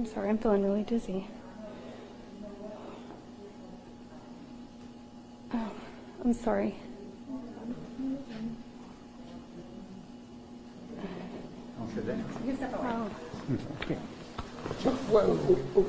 I'm sorry, I'm feeling really dizzy. Oh, I'm sorry. I'll sit down. You step away. Oh. Okay. Whoa.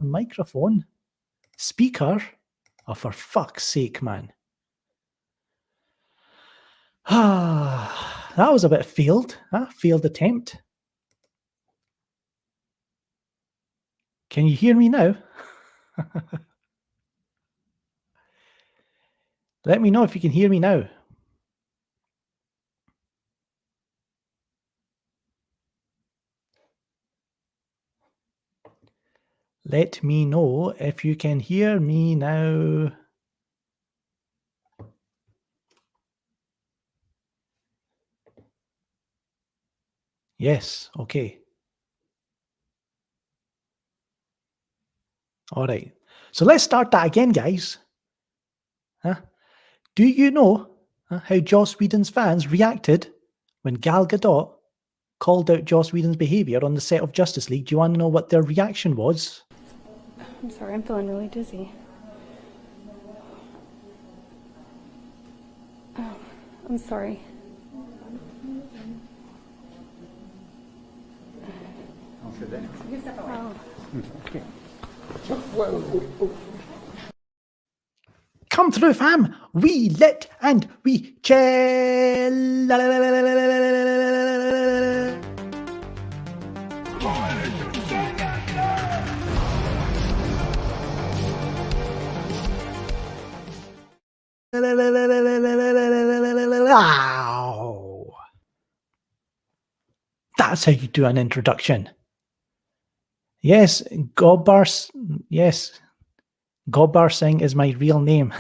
Microphone? Speaker? Oh, for fuck's sake, man. That was a bit failed, huh? Failed attempt. Can you hear me now? Let me know if you can hear me now. Let me know if you can hear me now. Yes, okay. All right. So let's start that again, guys. Huh? Do you know how Joss Whedon's fans reacted when Gal Gadot called out Joss Whedon's behavior on the set of Justice League? Do you want to know what their reaction was? I'm sorry, I'm feeling really dizzy. Oh, I'm sorry. I'll sit down. You step away. Oh. Okay. Whoa. Come through, fam. We lit and we chill. Ow. That's how you do an introduction. Yes, Gobbar Singh is my real name.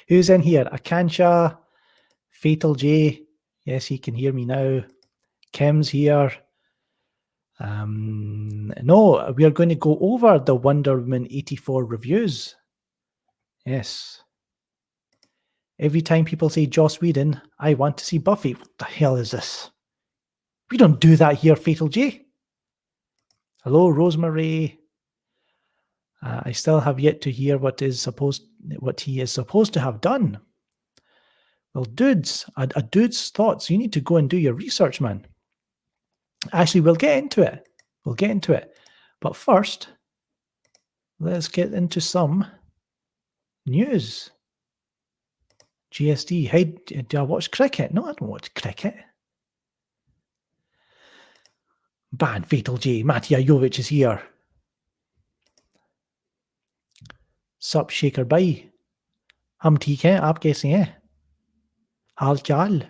Who's in here? Akansha, Fatal J. Yes, he can hear me now. Kim's here. No, we are going to go over the Wonder Woman 84 reviews. Yes. Every time people say Joss Whedon, I want to see Buffy. What the hell is this? We don't do that here, Fatal J. Hello, Rosemary. I still have yet to hear what he is supposed to have done. Well, dudes, a dude's thoughts. You need to go and do your research, man. Actually, we'll get into it. But first, let's get into some news. GSD. Hey, do I watch cricket? No, I don't watch cricket. Bad Fatal J. Matijajovic is here. Sup Shaker Bhai. हम ठीक हैं, आप कैसे हैं? हाल चाल?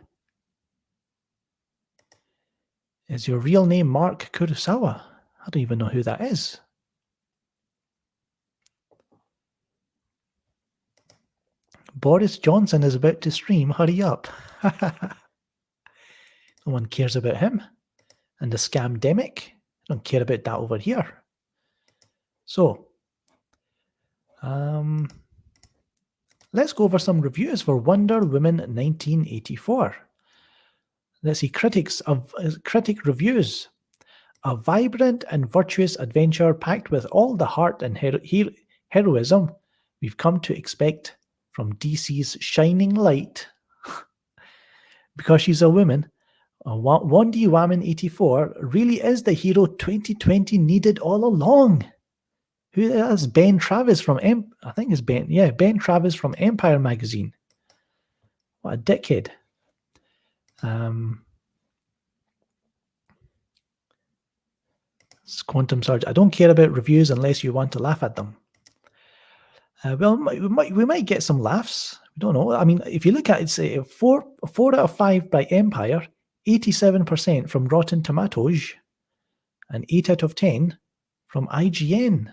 Is your real name Mark Kurosawa? I don't even know who that is. Boris Johnson is about to stream. Hurry up. No one cares about him. And the scamdemic. I don't care about that over here. So, let's go over some reviews for Wonder Woman 1984. Let's see, critic reviews. A vibrant and virtuous adventure packed with all the heart and heroism we've come to expect from DC's shining light. Because she's a woman, Wonder Woman 84 really is the hero 2020 needed all along. Who is Ben Travis from Ben Travis from Empire magazine. What a dickhead. It's Quantum Surge. I don't care about reviews unless you want to laugh at them. Well, we might get some laughs. We don't know. I mean, if you look at it, say 4 out of 5 by Empire, 87% from Rotten Tomatoes, and 8 out of 10 from IGN.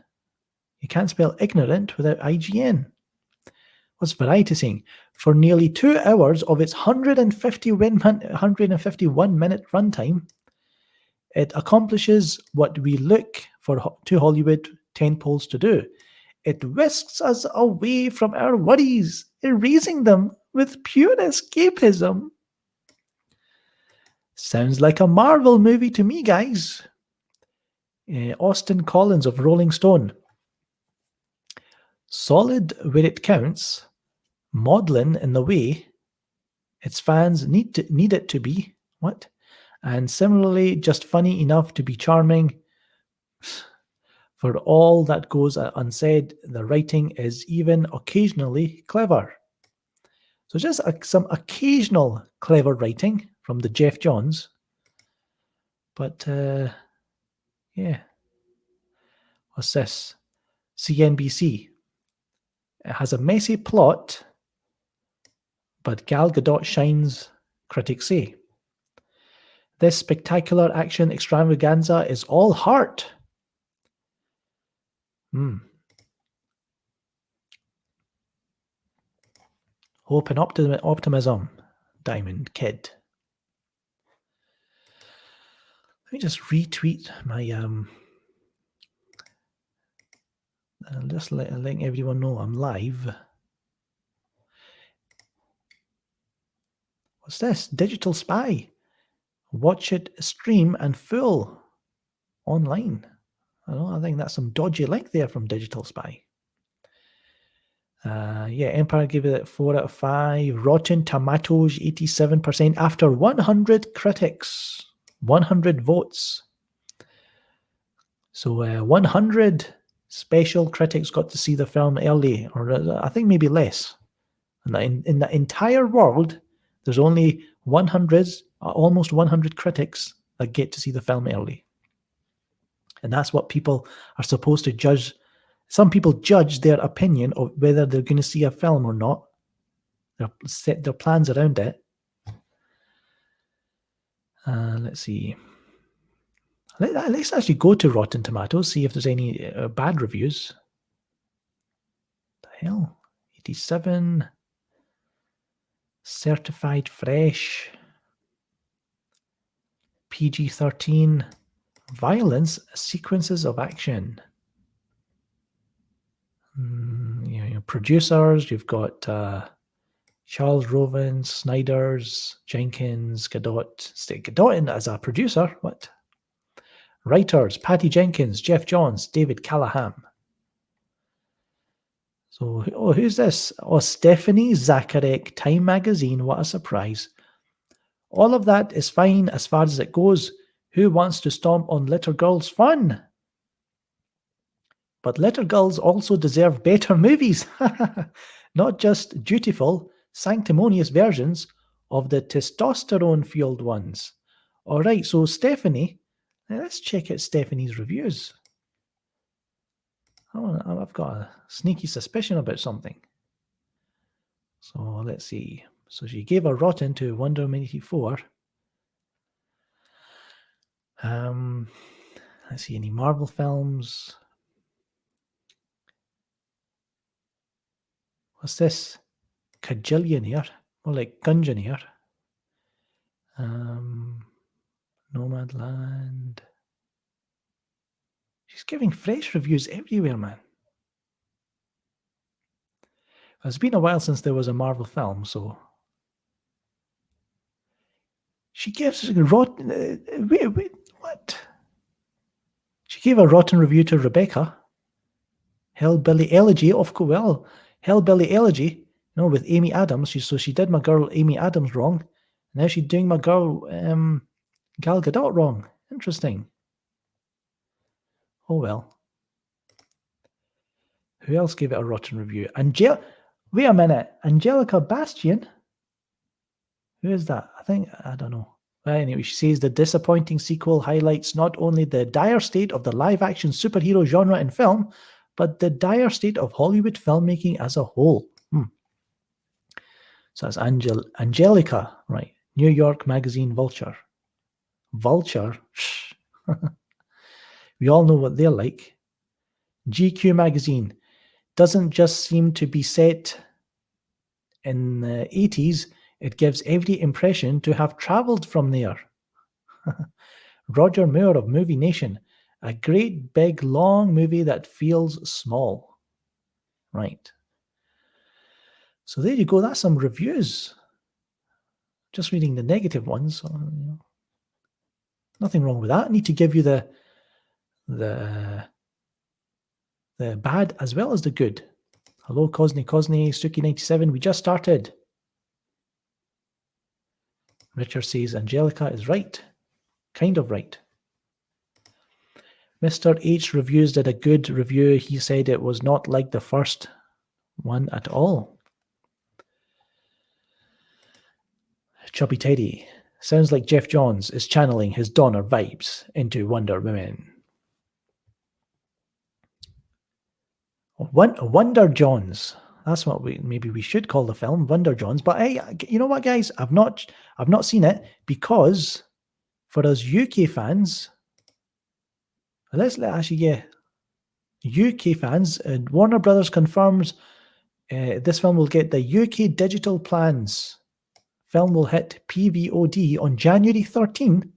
You can't spell ignorant without IGN. What's Variety saying? For nearly 2 hours of its 151-minute runtime, it accomplishes what we look for to Hollywood tentpoles to do. It whisks us away from our worries, erasing them with pure escapism. Sounds like a Marvel movie to me, guys. Austin Collins of Rolling Stone. Solid where it counts, maudlin in the way its fans need it to be. What? And similarly, just funny enough to be charming. For all that goes unsaid, the writing is even occasionally clever. So just some occasional clever writing from the Jeff Johns. But, yeah. What's this? CNBC. It has a messy plot, but Gal Gadot shines, critics say. This spectacular action extravaganza is all heart. Hope and optimism, Diamond Kid. Let me just retweet my just letting everyone know I'm live. What's this? Digital Spy. Watch it stream and full online. I think that's some dodgy link there from Digital Spy. Yeah, Empire gave it 4 out of 5. Rotten Tomatoes 87% after 100 critics, 100 votes. So 100 special critics got to see the film early, or I think maybe less. And in the entire world, there's only almost 100 critics that get to see the film early. And that's what people are supposed to judge. Some people judge their opinion of whether they're going to see a film or not. They set their plans around it. Let's see. Let's actually go to Rotten Tomatoes, see if there's any bad reviews. The hell? 87. Certified fresh. PG-13. Violence, sequences of action. Producers, you've got Charles Roven, Snyder's, Jenkins, Gadot in as a producer. What? Writers, Patty Jenkins, Jeff Johns, David Callahan. So, who's this? Stephanie Zacharek, Time Magazine. What a surprise. All of that is fine as far as it goes. Who wants to stomp on little girls' fun? But little girls also deserve better movies. Not just dutiful, sanctimonious versions of the testosterone-fueled ones. All right, so Stephanie, let's check out Stephanie's reviews. I've got a sneaky suspicion about something. So let's see. So she gave a rotten to Wonder Woman 84. Let's see, any Marvel films? What's this? Cajillionaire, more like Gungeonaire. Nomadland. She's giving fresh reviews everywhere, man. It's been a while since there was a Marvel film, so she gives a rotten. Wait, what? She gave a rotten review to Rebecca. Hellbilly Elegy, of course. Well, Hellbilly Elegy, with Amy Adams. So she did my girl Amy Adams wrong. Now she's doing my girl Gal Gadot wrong. Interesting. Oh well. Who else gave it a rotten review? Wait a minute. Angelica Bastian? Who is that? I don't know. Well, anyway, she says the disappointing sequel highlights not only the dire state of the live-action superhero genre in film, but the dire state of Hollywood filmmaking as a whole. So that's Angelica, right? New York Magazine Vulture. Vulture? We all know what they're like. GQ magazine doesn't just seem to be set in the 80s, it gives every impression to have travelled from there. Roger Moore of Movie Nation, a great big long movie that feels small. Right. So there you go, that's some reviews. Just reading the negative ones. So, nothing wrong with that. I need to give you the bad as well as the good. Hello, Cosney, Suki97. We just started. Richard says Angelica is right. Kind of right. Mr. H Reviews did a good review. He said it was not like the first one at all. Chubby Teddy. Sounds like Jeff Johns is channeling his Donner vibes into Wonder Woman. Wonder Johns. That's what maybe we should call the film, Wonder Johns. But hey, you know what, guys? I've not seen it because for us UK fans, UK fans, Warner Brothers confirms this film will get the UK digital plans. Film will hit PVOD on January 13.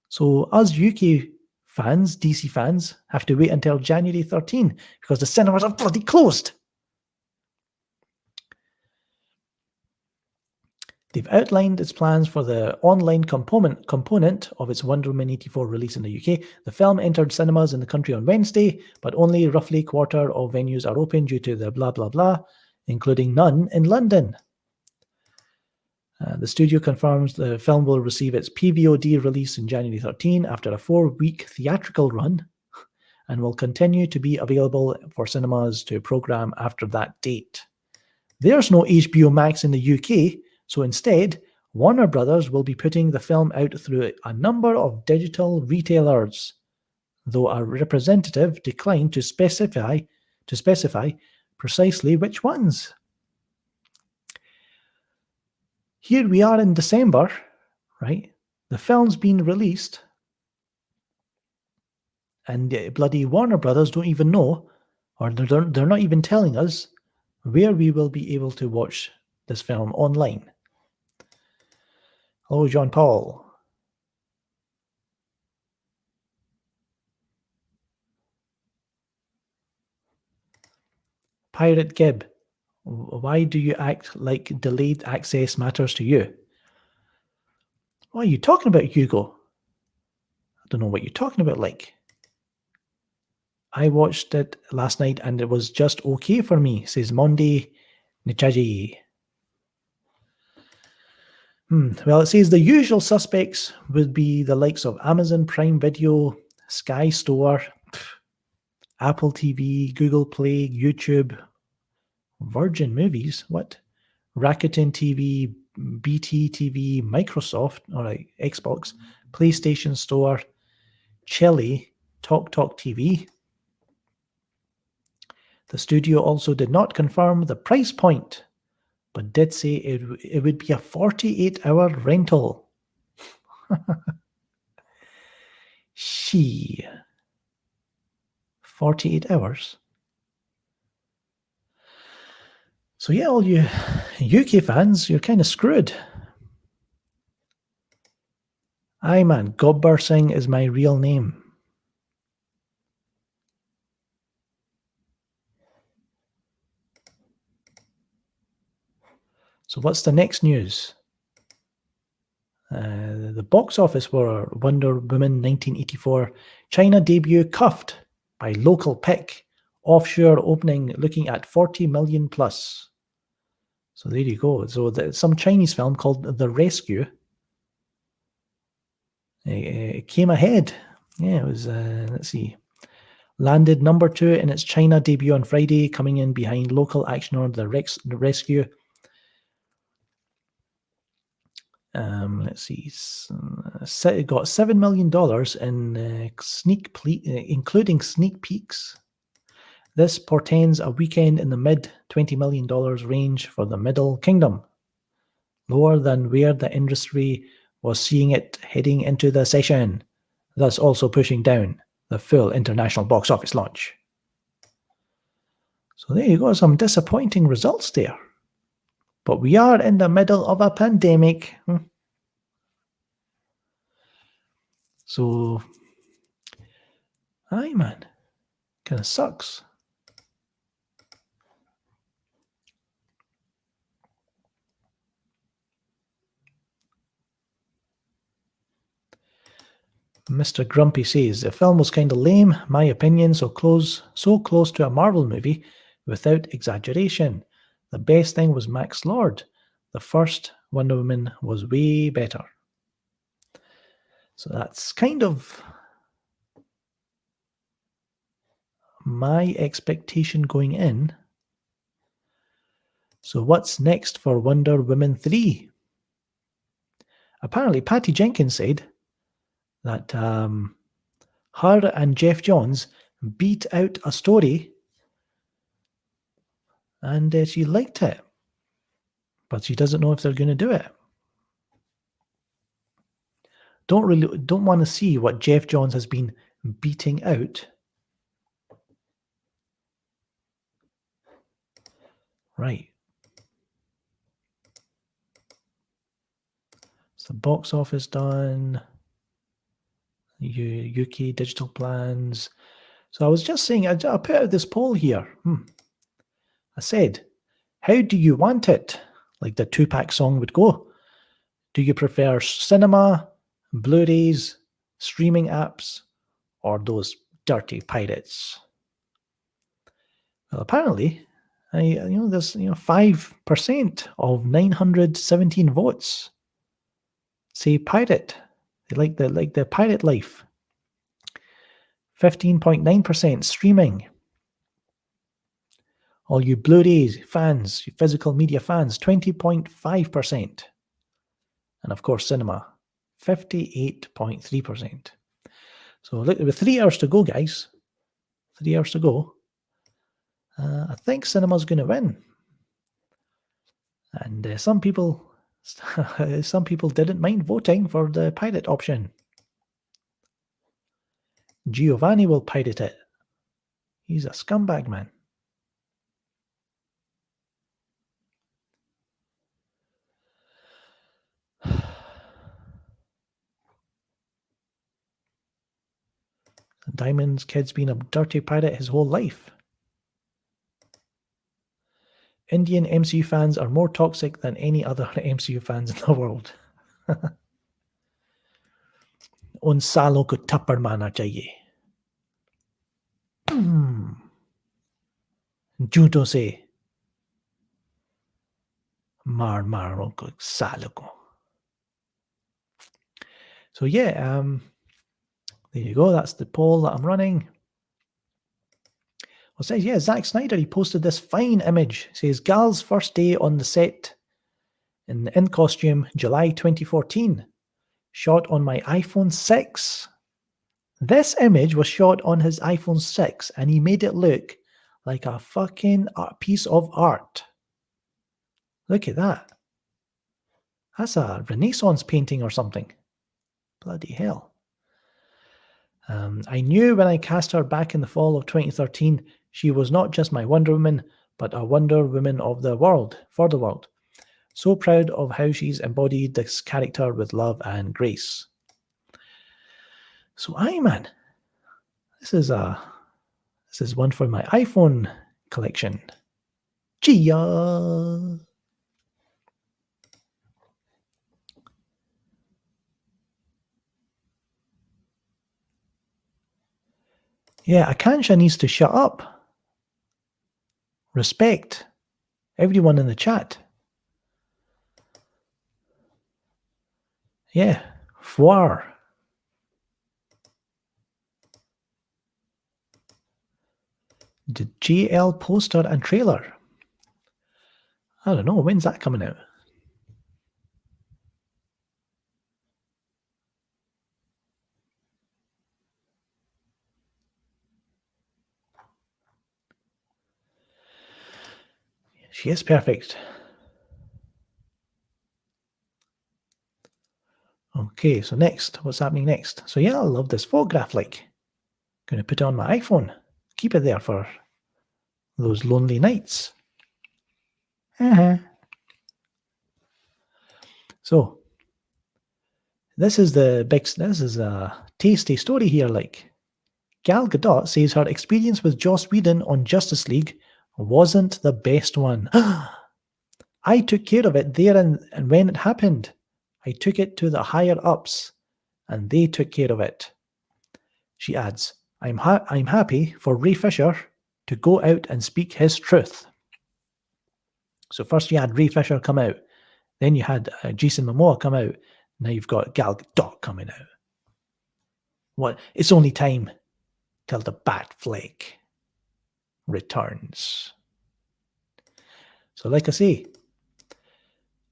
So us UK fans, DC fans, have to wait until January 13 because the cinemas are bloody closed. They've outlined its plans for the online component of its Wonder Woman 84 release in the UK. The film entered cinemas in the country on Wednesday, but only roughly a quarter of venues are open due to the blah blah blah, including none in London. The studio confirms the film will receive its PVOD release in January 13 after a 4-week theatrical run and will continue to be available for cinemas to program after that date. There's no HBO Max in the UK, so instead, Warner Brothers will be putting the film out through a number of digital retailers, though a representative declined to specify precisely which ones. Here we are in December, right? The film's been released, and bloody Warner Brothers don't even know, or they're not even telling us where we will be able to watch this film online. Hello, John Paul. Pirate Gib. Why do you act like delayed access matters to you? What are you talking about, Hugo? I don't know what you're talking about, like. I watched it last night and it was just okay for me, says Mondi Nichaji. Well, it says the usual suspects would be the likes of Amazon Prime Video, Sky Store, Apple TV, Google Play, YouTube, Virgin Movies, what? Rakuten TV, BT TV, Microsoft, or Xbox, PlayStation Store, Chili, Talk TV. The studio also did not confirm the price point, but did say it would be a 48-hour rental. 48 hours. So yeah, all you UK fans, you're kind of screwed. Aye man, Gobber Singh is my real name. So what's the next news? The box office for Wonder Woman 1984 China debut cuffed by local pick. Offshore opening looking at 40 million plus. So there you go. So some Chinese film called The Rescue. It came ahead. Yeah, it was, let's see. Landed number 2 in its China debut on Friday, coming in behind local actioner The Rescue. Let's see. It got $7 million in including sneak peeks. This portends a weekend in the mid-$20 million range for the Middle Kingdom, lower than where the industry was seeing it heading into the session, thus also pushing down the full international box office launch. So there you go, some disappointing results there. But we are in the middle of a pandemic. So, aye man, kind of sucks. Mr. Grumpy says, the film was kind of lame, my opinion, so close to a Marvel movie without exaggeration. The best thing was Max Lord. The first Wonder Woman was way better. So that's kind of my expectation going in. So what's next for Wonder Woman 3? Apparently, Patty Jenkins said that her and Jeff Johns beat out a story and she liked it. But she doesn't know if they're going to do it. Don't want to see what Jeff Johns has been beating out. Right. So box office done. UK digital plans. So I was just saying, I put out this poll here. I said, how do you want it? Like the Tupac song would go. Do you prefer cinema, Blu-rays, streaming apps, or those dirty pirates? Well, apparently, there's 5% of 917 votes say pirate. They like the pirate life. 15.9% streaming. All you Blu-rays fans, you physical media fans, 20.5%. And of course, cinema, 58.3%. So look, with 3 hours to go, guys. 3 hours to go. I think cinema's going to win. And some people didn't mind voting for the pirate option. Giovanni will pirate it. He's a scumbag, man. Diamond's kid's been a dirty pirate his whole life. Indian MCU fans are more toxic than any other MCU fans in the world. उन सालों को थप्पड़ मारना चाहिए. जूतों से मार उनको सालों को. So yeah, there you go. That's the poll that I'm running. Well, it says, yeah, Zack Snyder, he posted this fine image. It says, Gal's first day on the set in costume, July 2014. Shot on my iPhone 6. This image was shot on his iPhone 6, and he made it look like a fucking piece of art. Look at that. That's a Renaissance painting or something. Bloody hell. I knew when I cast her back in the fall of 2013, she was not just my Wonder Woman, but a Wonder Woman of the world, for the world. So proud of how she's embodied this character with love and grace. So man, this is one for my iPhone collection. Gia. Yeah, Akansha needs to shut up. Respect everyone in the chat. Yeah, foire. The GL poster and trailer. I don't know, when's that coming out? She is perfect. Okay, so next, what's happening next? So yeah, I love this photograph, like. Going to put it on my iPhone. Keep it there for those lonely nights. Uh-huh. So this is a tasty story here. Like, Gal Gadot says her experience with Joss Whedon on Justice League wasn't the best one. I took care of it there and when it happened. I took it to the higher ups and they took care of it. She adds, I'm happy for Ray Fisher to go out and speak his truth. So first you had Ray Fisher come out, then you had Jason Momoa come out, now you've got Gal Gadot coming out. What? It's only time till the Batfleck returns. So like I say,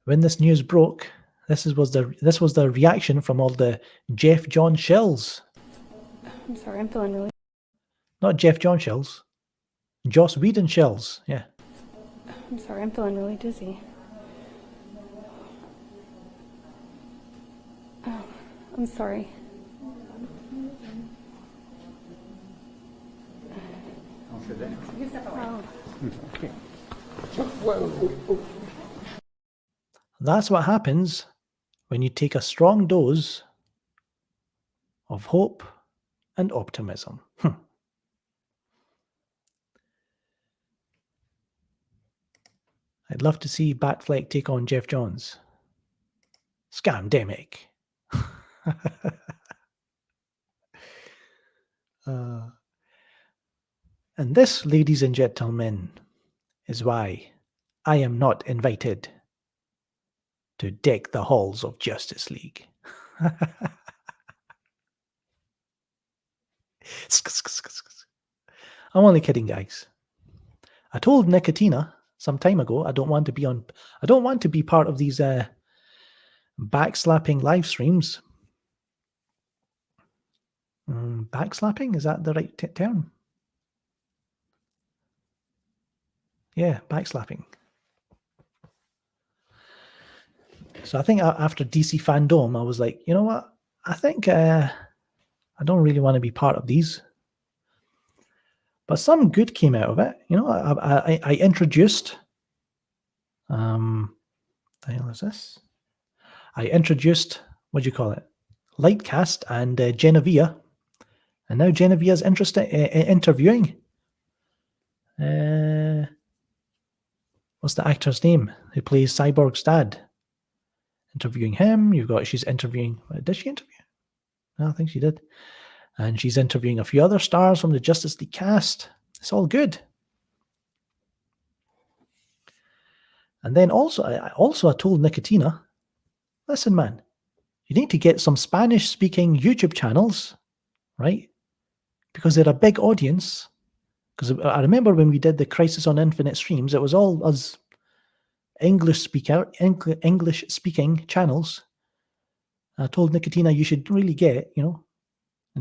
when this news broke, this was the reaction from all the Jeff John shills. I'm sorry, I'm feeling really... Not Jeff John shills. Joss Whedon shills, yeah. I'm sorry, I'm feeling really dizzy. Oh, I'm sorry. On sit down. Oh, Okay. Whoa. That's what happens when you take a strong dose of hope and optimism. I'd love to see Batfleck take on Jeff Johns. Scamdemic. And this, ladies and gentlemen, is why I am not invited to deck the halls of Justice League. I'm only kidding, guys. I told Nicotina some time ago I don't want to be part of these backslapping live streams. Backslapping, is that the right term? Yeah, backslapping. So I think after DC Fandom, I was like, you know what? I think I don't really want to be part of these. But some good came out of it. You know, I introduced... the hell is this? I introduced, what do you call it? Lightcast and Genevieve. And now Genevieve's interviewing. What's the actor's name who plays Cyborg's dad? Interviewing him. She's interviewing... Did she interview? No, I think she did. And she's interviewing a few other stars from the Justice League cast. It's all good. And then also I told Nicotina, listen, man, you need to get some Spanish-speaking YouTube channels, right? Because they're a big audience. Because I remember when we did the Crisis on Infinite streams, it was all us English-speaking channels. I told Nicotina you should really get,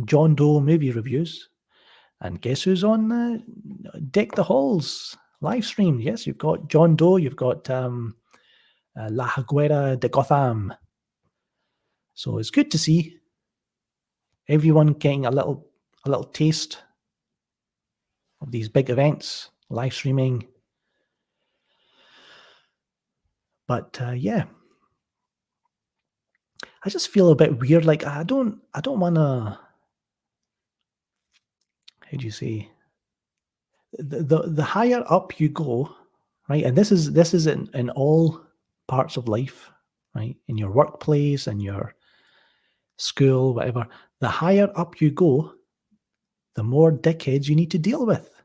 John Doe movie reviews. And guess who's on Deck the Halls live stream? Yes, you've got John Doe, you've got La Higuera de Gotham. So it's good to see everyone getting a little taste of these big events, live streaming. But yeah, I just feel a bit weird. Like I don't want to. How do you say? The higher up you go, right? And this is in all parts of life, right? In your workplace and your school, whatever. The higher up you go, the more dickheads you need to deal with.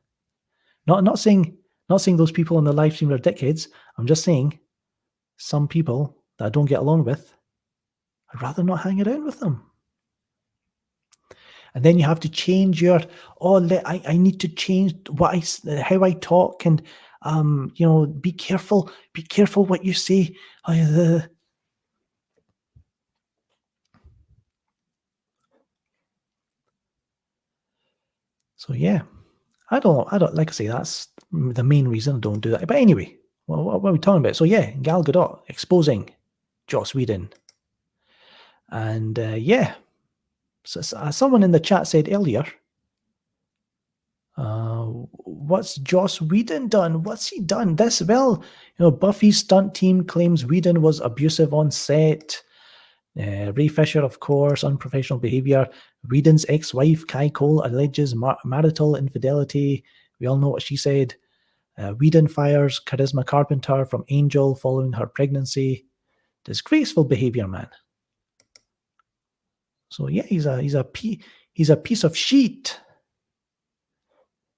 Not saying those people on the live stream are dickheads. I'm just saying some people that I don't get along with, I'd rather not hang around with them. And then you have to change your, I need to change how I talk and, be careful what you say. So yeah, I don't, like I say, that's the main reason I don't do that. But anyway, what are we talking about? So yeah, Gal Gadot exposing Joss Whedon. And yeah, so someone in the chat said earlier, what's Joss Whedon done? What's he done? Buffy's stunt team claims Whedon was abusive on set. Ray Fisher, of course, unprofessional behavior. Whedon's ex-wife, Kai Cole, alleges marital infidelity. We all know what she said. Whedon fires Charisma Carpenter from Angel following her pregnancy. Disgraceful behavior, man. So yeah, he's a piece of shit.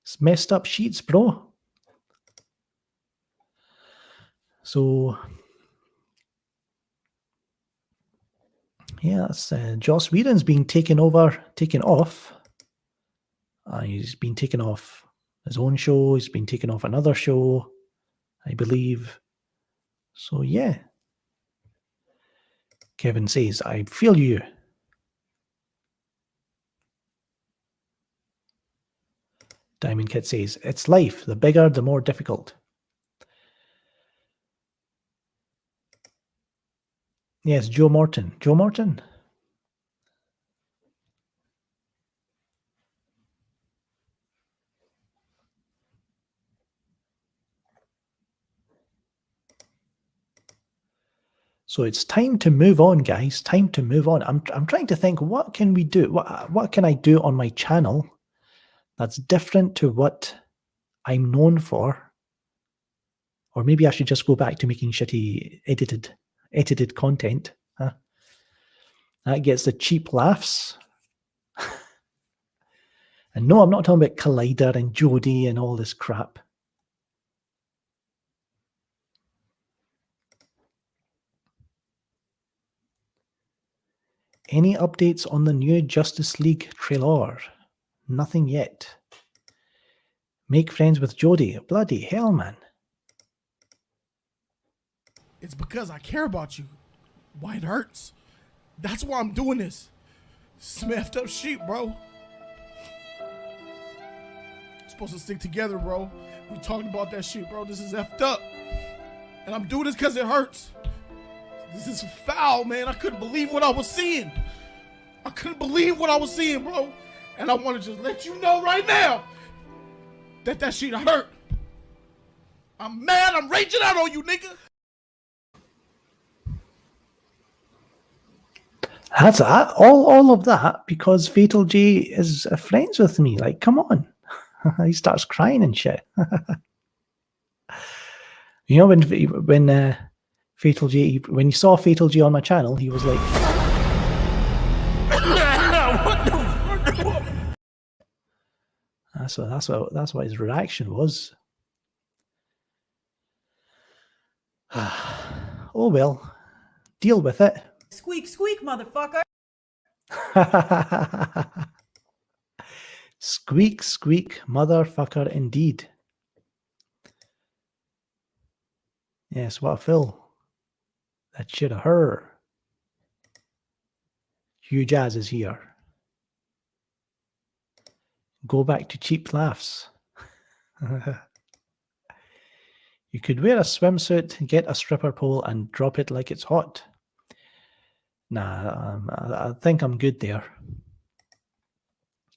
It's messed up sheets, bro. So yeah, that's Joss Whedon's being taken off. He's been taken off his own show. He's been taken off another show, I believe. So yeah. Kevin says, I feel you. Diamond Kid says, it's life. The bigger, the more difficult. Yes, Joe Morton. Joe Morton? So it's time to move on, guys. Time to move on. I'm trying to think, what can we do? What can I do on my channel that's different to what I'm known for? Or maybe I should just go back to making shitty edited content. Huh? That gets the cheap laughs. And no, I'm not talking about Collider and Jodie and all this crap. Any updates on the new Justice League trailer? Nothing yet. Make friends with Jodie. Bloody hell, man. It's because I care about you. Why it hurts. That's why I'm doing this. Smashed up sheep, bro. Supposed to stick together, bro. We talked about that shit, bro. This is effed up. And I'm doing this because it hurts. This is foul, man. I couldn't believe what I was seeing. I couldn't believe what I was seeing, bro. And I want to just let you know right now that shit hurt. I'm mad. I'm raging out on you, nigga. That's all of that because Fatal J is friends with me. Like, come on. He starts crying and shit. You know, when Fatal J, when he saw Fatal J on my channel, he was like, that's what his reaction was. Oh well, deal with it. Squeak, squeak, motherfucker. Squeak, squeak, motherfucker, indeed. Yes, what a fill. That should have her. Hugh Jazz is here. Go back to cheap laughs. You could wear a swimsuit, get a stripper pole, and drop it like it's hot. Nah, I think I'm good there.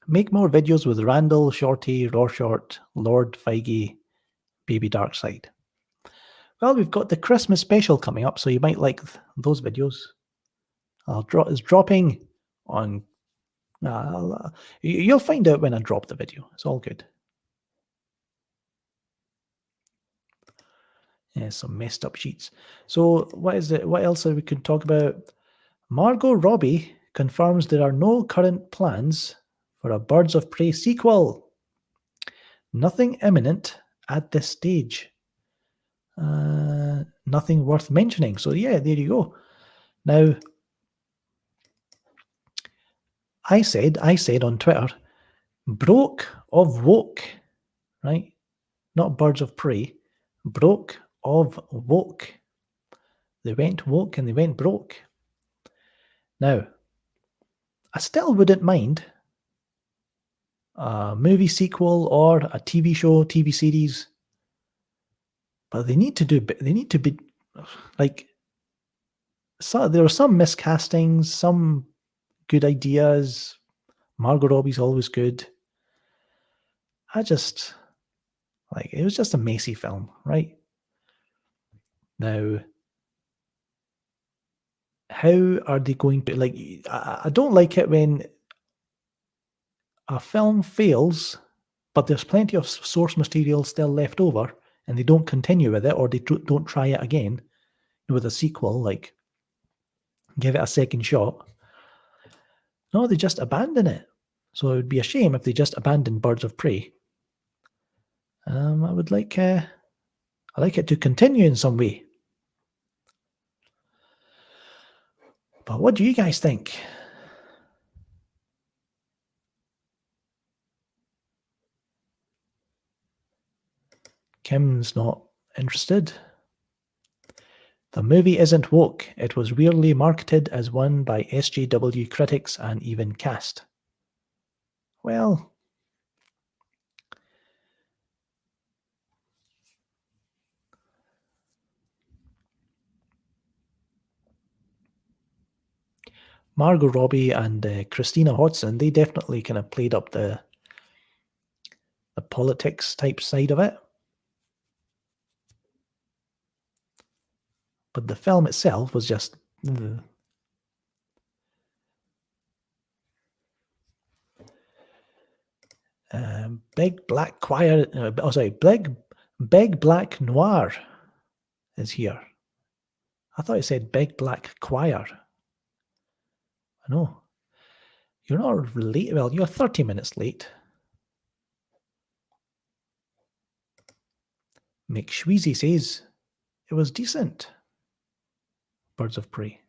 Make more videos with Randall, Shorty, Rorschach, Lord Feige, Baby Darkseid. Well, we've got the Christmas special coming up, so you might like those videos. It's dropping on... you'll find out when I drop the video. It's all good. Yeah, some messed up sheets. So what is it? What else we could talk about? Margot Robbie confirms there are no current plans for a Birds of Prey sequel. Nothing imminent at this stage. Nothing worth mentioning. So yeah, there you go. Now, I said on Twitter, broke of woke, right? Not Birds of Prey. Broke of woke. They went woke and they went broke. Now, I still wouldn't mind a movie sequel or a TV show, TV series, but they need to be like, so there are some miscastings, some good ideas. Margot Robbie's always good. I just Like, it was just a messy film, right? Now, how are they going to, like, I don't like it when a film fails, but there's plenty of source material still left over, and they don't continue with it, or they don't try it again with a sequel, like give it a second shot. No, they just abandon it. So it would be a shame if they just abandoned Birds of Prey. I would like I like it to continue in some way. But what do you guys think? Kim's not interested. The movie isn't woke. It was weirdly marketed as one by SJW critics and even cast. Well, Margot Robbie and Christina Hodson, they definitely kind of played up the politics type side of it. But the film itself was just... Big Black Choir... Big Black Noir is here. I thought it said Big Black Choir. I know. You're not late. Well, you're 30 minutes late. McShweezy says, it was decent. Birds of Prey.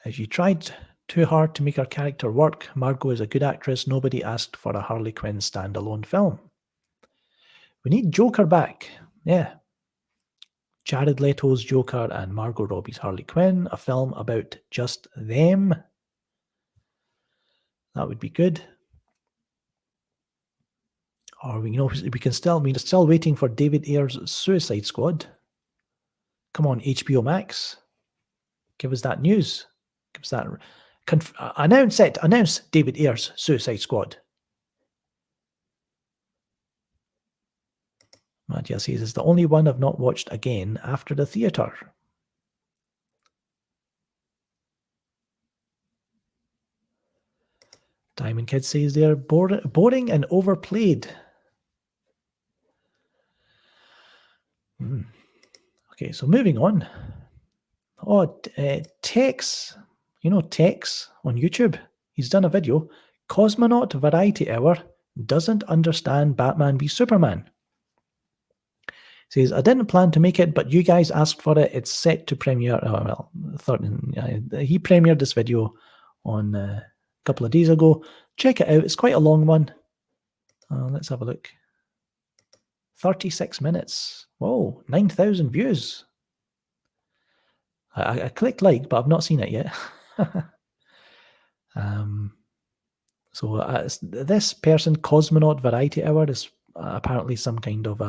If you tried too hard to make her character work, Margot is a good actress. Nobody asked for a Harley Quinn standalone film. We need Joker back. Yeah. Jared Leto's Joker and Margot Robbie's Harley Quinn, a film about just them. That would be good. Or we're still waiting for David Ayer's Suicide Squad. Come on, HBO Max. Give us that news. Give us that. Announce it. Announce David Ayer's Suicide Squad. Mattia says, it's the only one I've not watched again after the theatre. Diamond Kid says they're boring and overplayed. Okay, so moving on. Tex, Tex on YouTube. He's done a video. Cosmonaut Variety Hour doesn't understand Batman v Superman. Says, I didn't plan to make it, but you guys asked for it. It's set to premiere. He premiered this video on a couple of days ago. Check it out. It's quite a long one. Let's have a look. 36 minutes. Whoa, 9,000 views. I clicked like, but I've not seen it yet. So this person, Cosmonaut Variety Hour, is apparently some kind of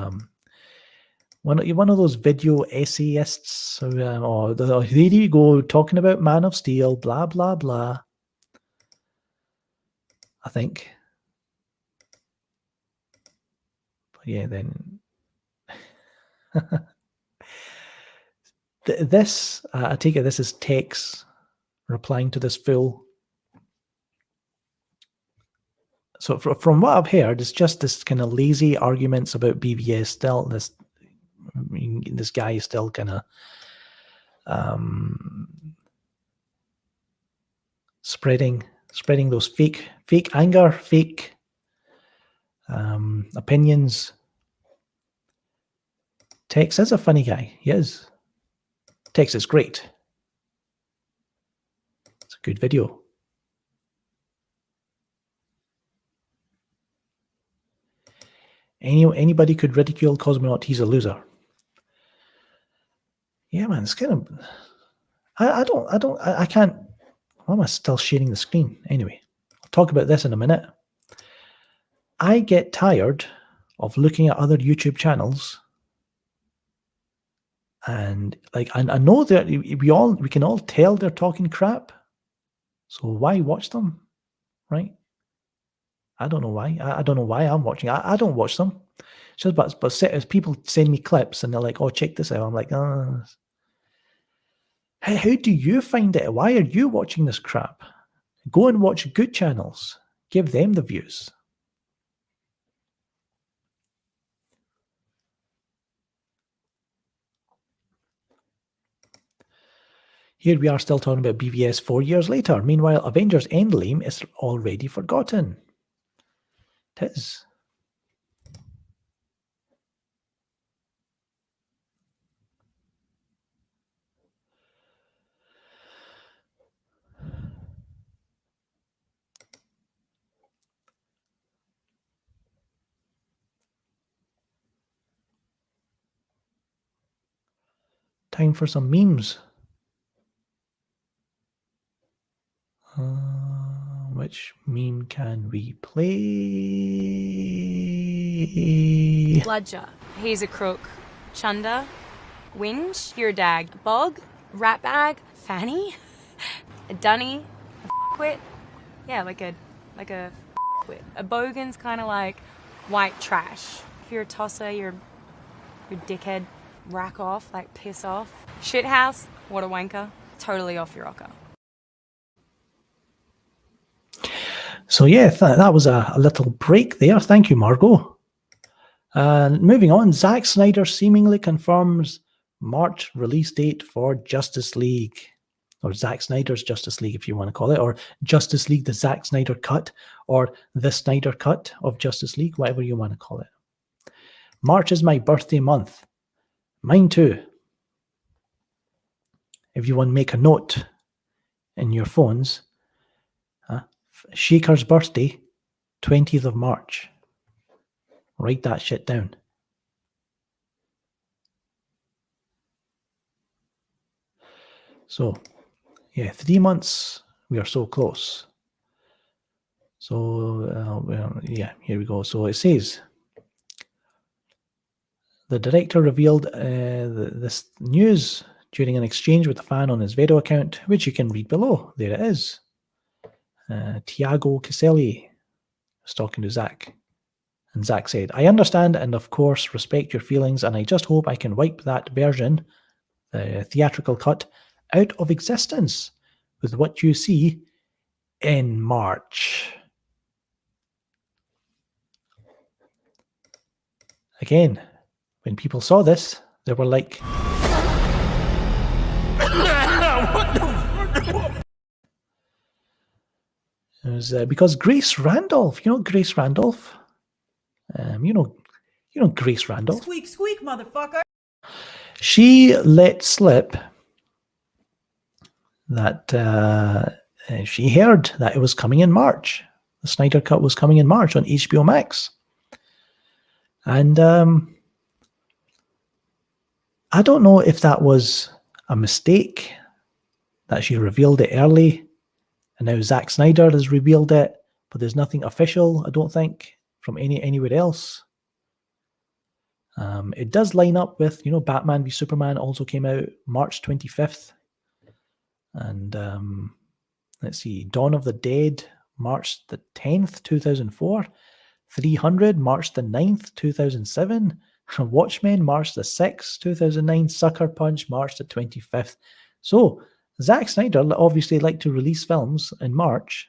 one of those video essayists, or there you go, talking about Man of Steel, blah blah blah. I think. But yeah, then this I take it this is Tex replying to this fool. So from what I've heard, it's just this kind of lazy arguments about BVS. Still, this guy is still kind of spreading those fake anger, fake opinions. Tex is a funny guy. He is. Tex is great. It's a good video. Anybody could ridicule Cosmonaut. He's a loser. Yeah, man, it's kind of. I can't. Why am I still sharing the screen? Anyway, I'll talk about this in a minute. I get tired of looking at other YouTube channels, and I know that we can all tell they're talking crap, So why watch them, right? I don't know why. I don't know why I'm watching. I don't watch them. Just as people send me clips and they're like, "Oh, check this out." I'm like, "Oh." How do you find it? Why are you watching this crap? Go and watch good channels. Give them the views. Here we are still talking about BVS 4 years later. Meanwhile, Avengers Endgame is already forgotten. It is. Time for some memes. Which meme can we play? Bludger, he's a crook. Chunder, Whinge, you're a dag. Bog, rat bag, fanny, a dunny, a f***wit. Yeah, like a f***wit. A bogan's kind of like white trash. If you're a tosser, you're dickhead. Rack off, like piss off. Shithouse, what a wanker. Totally off your rocker. So yeah, that was a little break there. Thank you, Margot. Moving on, Zack Snyder seemingly confirms March release date for Justice League. Or Zack Snyder's Justice League, if you want to call it. Or Justice League, the Zack Snyder cut. Or the Snyder cut of Justice League, whatever you want to call it. March is my birthday month. Mine too. If you want to make a note in your phones, Shaker's birthday, 20th of March. Write that shit down. So, yeah, 3 months. We are so close. So, yeah, here we go. So it says, the director revealed this news during an exchange with a fan on his Vedo account, which you can read below. There it is. Tiago Caselli was talking to Zack. And Zack said, I understand and of course respect your feelings, and I just hope I can wipe that version, the theatrical cut, out of existence with what you see in March. Again, when people saw this, they were like, it was because Grace Randolph, you know Grace Randolph? You know Grace Randolph? Squeak, squeak, motherfucker. She let slip that she heard that it was coming in March. The Snyder Cut was coming in March on HBO Max. And I don't know if that was a mistake, that she revealed it early, and now Zack Snyder has revealed it, but there's nothing official, I don't think, from anywhere else. It does line up with, Batman v Superman also came out March 25th. And let's see, Dawn of the Dead, March the 10th, 2004. 300, March the 9th, 2007. Watchmen, March the 6th, 2009. Sucker Punch, March the 25th. So, Zack Snyder obviously liked to release films in March,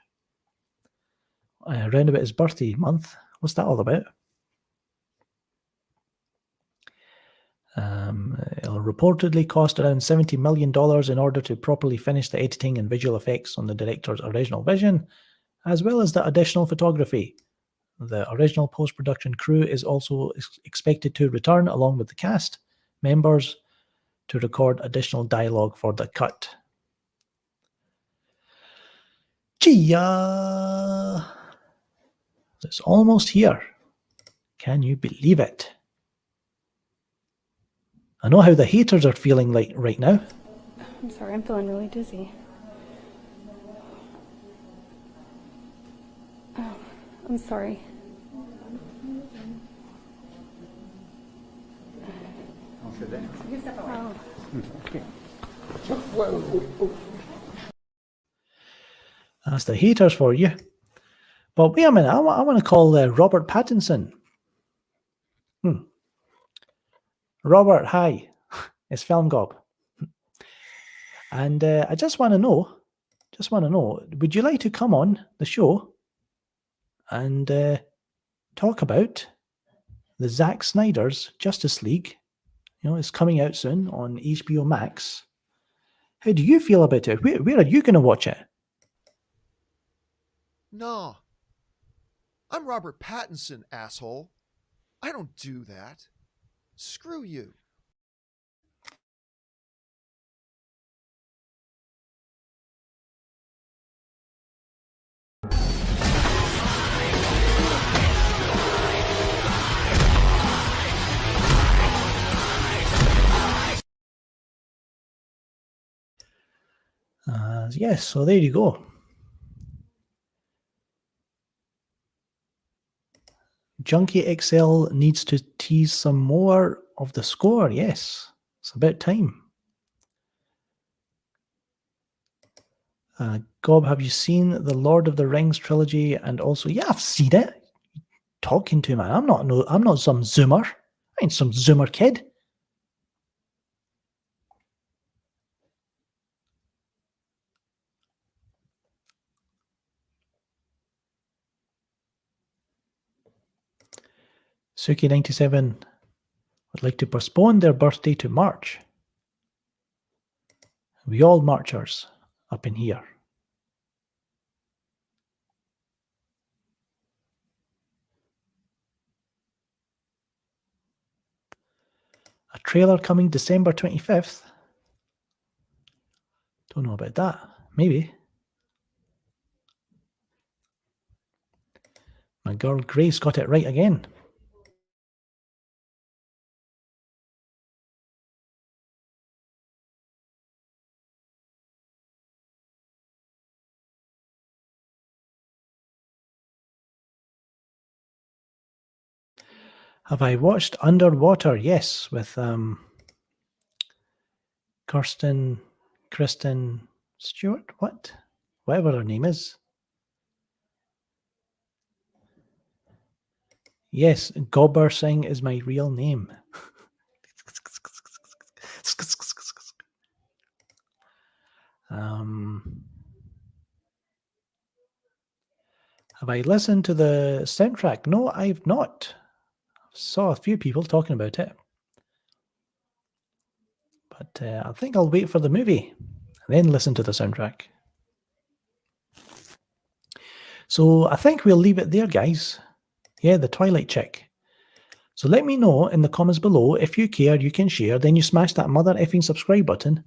around about his birthday month. What's that all about? It'll reportedly cost around $70 million in order to properly finish the editing and visual effects on the director's original vision, as well as the additional photography. The original post-production crew is also expected to return along with the cast members to record additional dialogue for the cut. Gia! It's almost here. Can you believe it? I know how the haters are feeling like right now. I'm sorry, I'm feeling really dizzy. Oh, I'm sorry. I'll sit down. Oh. Okay. Whoa. That's the haters for you. But wait a minute, I want to call Robert Pattinson. Robert, hi. It's Film Gob. And I just want to know, would you like to come on the show and talk about the Zack Snyder's Justice League? You know, it's coming out soon on HBO Max. How do you feel about it? Where are you going to watch it? No. I'm Robert Pattinson, asshole. I don't do that. Screw you. Yes, so there you go. Junkie XL needs to tease some more of the score. Yes, it's about time. Gob, have you seen the Lord of the Rings trilogy? And also, yeah, I've seen it. Talking to man, I'm not some Zoomer. I ain't some Zoomer kid. Suki97 would like to postpone their birthday to March. We all marchers up in here. A trailer coming December 25th. Don't know about that. Maybe. My girl Grace got it right again. Have I watched Underwater? Yes, with Kristen Stewart? What? Whatever her name is. Yes, Gobber Singh is my real name. Have I listened to the soundtrack? No, I've not. I saw a few people talking about it. But I think I'll wait for the movie and then listen to the soundtrack. So I think we'll leave it there, guys. Yeah, the Twilight chick. So let me know in the comments below if you care, you can share. Then you smash that mother effing subscribe button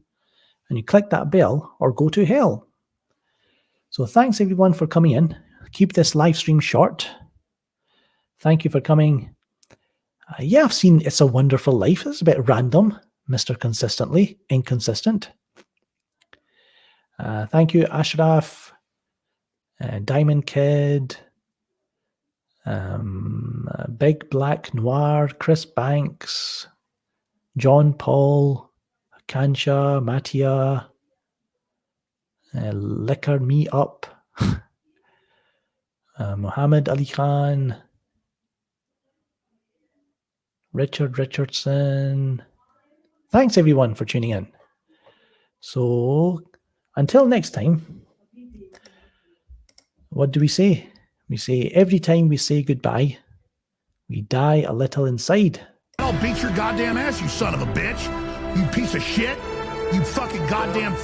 and you click that bell or go to hell. So thanks everyone for coming in. Keep this live stream short. Thank you for coming. Yeah, I've seen It's a Wonderful Life. It's a bit random, Mr. Consistently Inconsistent. Thank you, Ashraf, Diamond Kid, Big Black Noir, Chris Banks, John Paul, Kansha, Mattia, Liquor Me Up, Muhammad Ali Khan, Richard Richardson. Thanks everyone for tuning in. So until next time, what do we say? We say every time we say goodbye, we die a little inside. I'll beat your goddamn ass, you son of a bitch. You piece of shit. You fucking goddamn